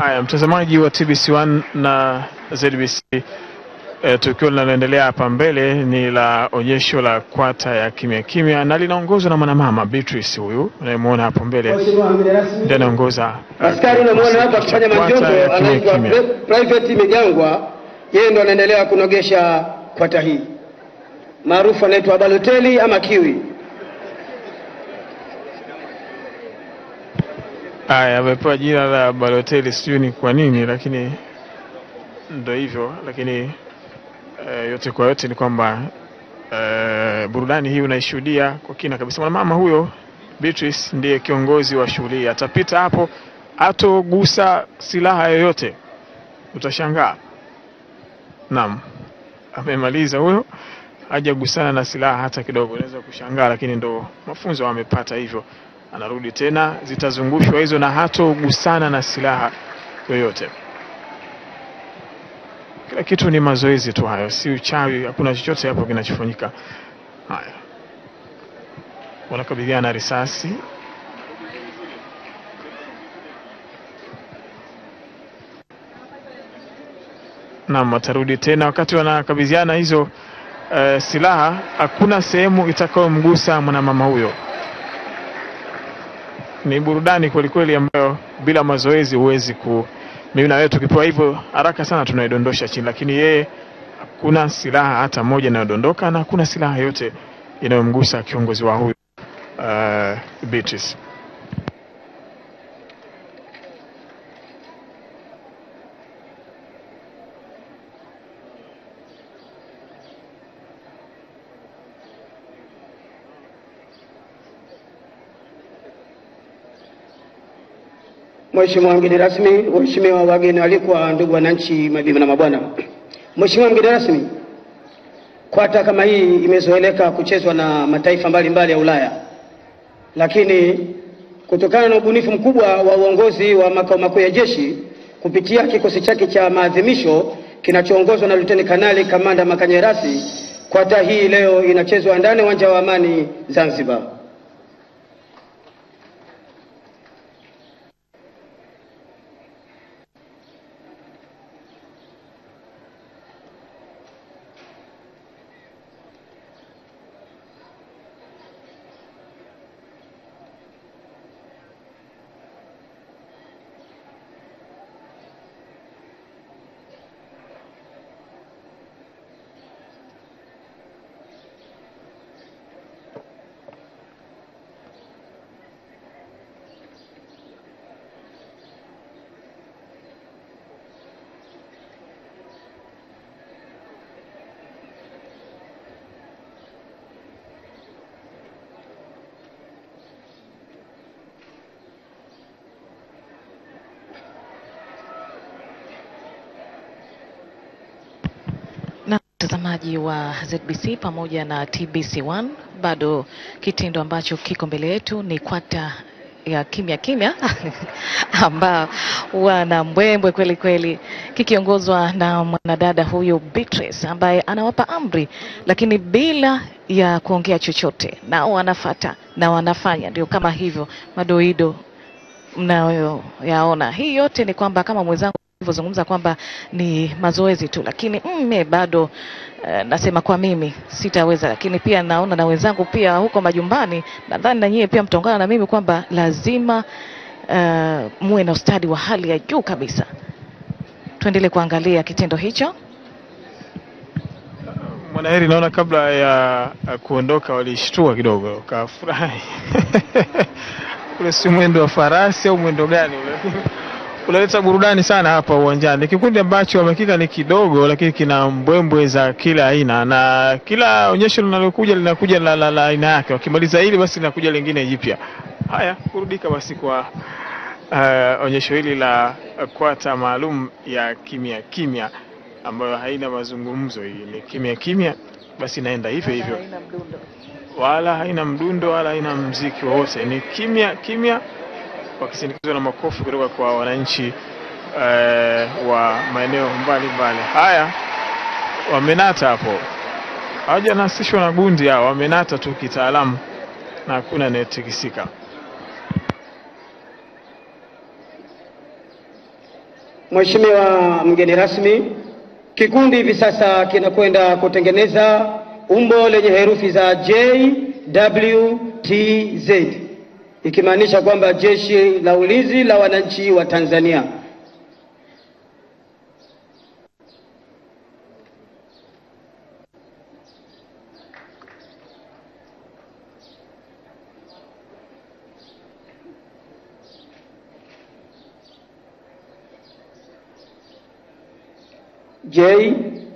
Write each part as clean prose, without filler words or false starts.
Haya, mtazamaji wa TBC1 na ZBC, tukio linaloendelea hapa mbele ni la onyesho la kwata ya kimya kimya na linaongozwa na mwanamama Beatrice. Huyu unayemwona hapo mbele ndiye anaongoza. Askari unamwona hapa akifanya manjonjo, anaitwa Private Migangwa. Yeye ndo anaendelea kunogesha kwata hii maarufu anaitwa Baloteli ama Kiwi. Haya, amepewa jina la Baloteli, sijui ni kwa nini, lakini ndio hivyo. Lakini yote kwa yote ni kwamba burudani hii unaishuhudia kwa kina kabisa. Mwanamama huyo Beatrice ndiye kiongozi wa shughuli. Atapita hapo, atogusa silaha yoyote, utashangaa. Naam, amemaliza huyo, hajagusana na silaha hata kidogo, unaweza kushangaa, lakini ndo mafunzo wamepata hivyo. Anarudi tena, zitazungushwa hizo na hatogusana na silaha yoyote. Kila kitu ni mazoezi tu hayo, si uchawi, hakuna chochote hapo kinachofanyika. Haya, wanakabiliana risasi. Na watarudi tena wakati wanakabiliana hizo silaha. Hakuna sehemu itakayomgusa mwanamama huyo. Ni burudani kweli kweli ambayo bila mazoezi huwezi mimi na wewe tukipewa hivyo haraka sana tunaidondosha chini, lakini yeye hakuna silaha hata moja inayodondoka na hakuna silaha yote inayomgusa kiongozi wa huyu Beatrice. Mheshimiwa mgeni rasmi, waheshimiwa wageni walikuwa, ndugu wananchi, mabibi na mabwana. Mheshimiwa mgeni rasmi, kwata kama hii imezoeleka kuchezwa na mataifa mbalimbali ya Ulaya, lakini kutokana na ubunifu mkubwa wa uongozi wa makao makuu ya jeshi kupitia kikosi chake cha maadhimisho kinachoongozwa na Luteni Kanali Kamanda Makanyerasi, kwata hii leo inachezwa ndani ya uwanja wa Amani Zanzibar. Mtazamaji wa ZBC pamoja na TBC1, bado kitindo ambacho kiko mbele yetu ni kwata ya kimya kimya ambao wana mbwembwe kweli kweli, kikiongozwa na mwanadada huyo Beatrice ambaye anawapa amri lakini bila ya kuongea chochote, nao wanafuata na wanafanya ndio kama hivyo madoido mnayoyaona. Hii yote ni kwamba kama mwenzangu alivyozungumza kwamba ni mazoezi tu, lakini bado nasema kwa mimi sitaweza, lakini pia naona na wenzangu pia huko majumbani, nadhani na nyie pia mtaungana na mimi kwamba lazima muwe na ustadi wa hali ya juu kabisa. Tuendelee kuangalia kitendo hicho. Mwanaheri, naona kabla ya kuondoka walishtua kidogo, kafurahi. Ule si mwendo wa farasi au mwendo gani ule? Unaleta burudani sana hapa uwanjani. Kikundi ambacho wamekika ni kidogo, lakini kina mbwembwe za kila aina, na kila onyesho linalokuja linakuja la aina yake. Wakimaliza hili basi linakuja lingine jipya. Haya, kurudika basi kwa onyesho hili la kwata maalum ya kimya kimya ambayo haina mazungumzo. Hii ni kimya kimya, basi inaenda hivyo hivyo, wala haina mdundo wala haina muziki wowote. Ni kimya kimya, wakisindikizwa na makofi kutoka kwa wananchi wa maeneo mbalimbali. Haya, wamenata hapo, hawajanasishwa na gundi hao, wamenata tu kitaalamu na hakuna anayetikisika. Mheshimiwa mgeni rasmi, kikundi hivi sasa kinakwenda kutengeneza umbo lenye herufi za JWTZ, ikimaanisha kwamba Jeshi la Ulinzi la Wananchi wa Tanzania. JWTZ.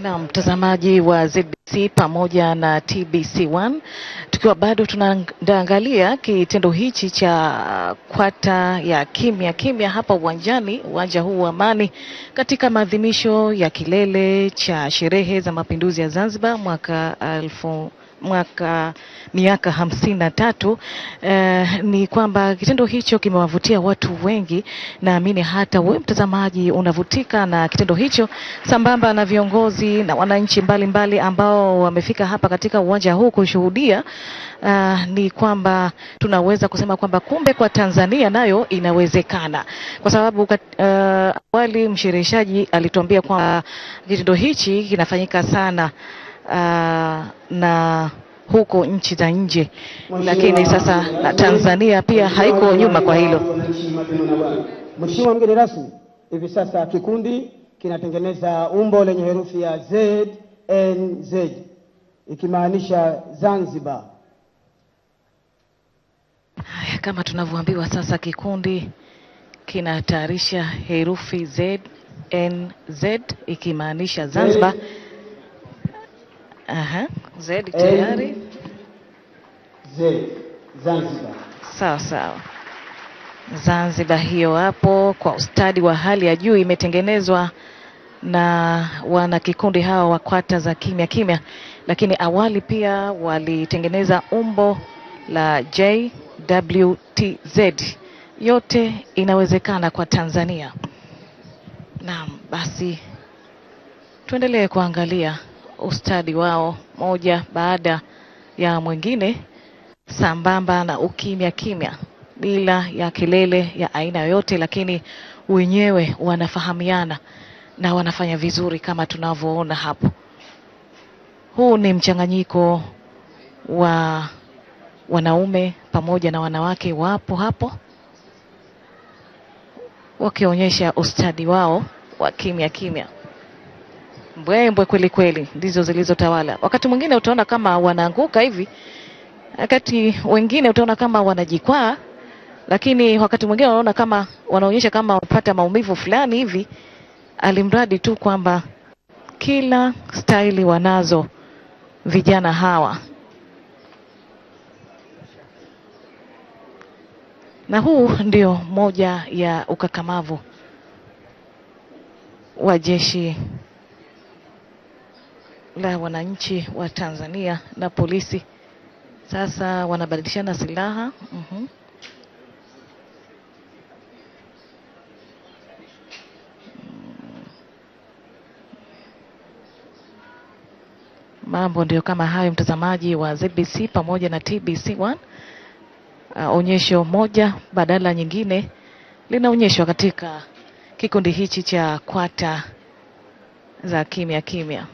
Na mtazamaji wa ZBC pamoja na TBC1, tukiwa bado tunaangalia kitendo hichi cha kwata ya kimya kimya hapa uwanjani, uwanja huu wa Amani, katika maadhimisho ya kilele cha sherehe za mapinduzi ya Zanzibar miaka 53. Ni kwamba kitendo hicho kimewavutia watu wengi. Naamini hata wewe mtazamaji unavutika na kitendo hicho, sambamba na viongozi na wananchi mbalimbali ambao wamefika hapa katika uwanja huu kushuhudia. Ni kwamba tunaweza kusema kwamba kumbe kwa Tanzania nayo inawezekana, kwa sababu awali mshereheshaji alituambia kwamba kitendo hichi kinafanyika sana na huko nchi za nje, lakini sasa na Tanzania pia haiko nyuma kwa hilo. Mheshimiwa mgeni rasmi, hivi sasa kikundi kinatengeneza umbo lenye herufi ya ZNZ ikimaanisha Zanzibar. Kama tunavyoambiwa sasa, kikundi kinatayarisha herufi ZNZ ikimaanisha Zanzibar. Z tayari. Z Zanzibar. Sawa sawa. Zanzibar hiyo hapo kwa ustadi wa hali ya juu imetengenezwa na wana kikundi hawa wa kwata za kimya kimya, lakini awali pia walitengeneza umbo la JWTZ. Yote inawezekana kwa Tanzania. Naam, basi tuendelee kuangalia ustadi wao moja baada ya mwingine, sambamba na ukimya kimya, bila ya kelele ya aina yoyote, lakini wenyewe wanafahamiana na wanafanya vizuri kama tunavyoona hapo. Huu ni mchanganyiko wa wanaume pamoja na wanawake, wapo hapo wakionyesha ustadi wao wa kimya kimya. Mbwembwe kweli kweli ndizo zilizotawala. Wakati mwingine utaona kama wanaanguka hivi, wakati wengine utaona kama wanajikwaa, lakini wakati mwingine unaona kama wanaonyesha kama wapata maumivu fulani hivi, alimradi tu kwamba kila staili wanazo vijana hawa. Na huu ndio moja ya ukakamavu wa jeshi la wananchi wa Tanzania na polisi. Sasa wanabadilishana silaha. Mambo ndio kama hayo, mtazamaji wa ZBC pamoja na TBC1. Onyesho moja badala nyingine linaonyeshwa katika kikundi hichi cha kwata za kimya kimya.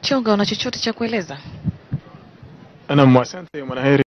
Chonga, una chochote cha kueleza? Naam, asante Mwanaheri.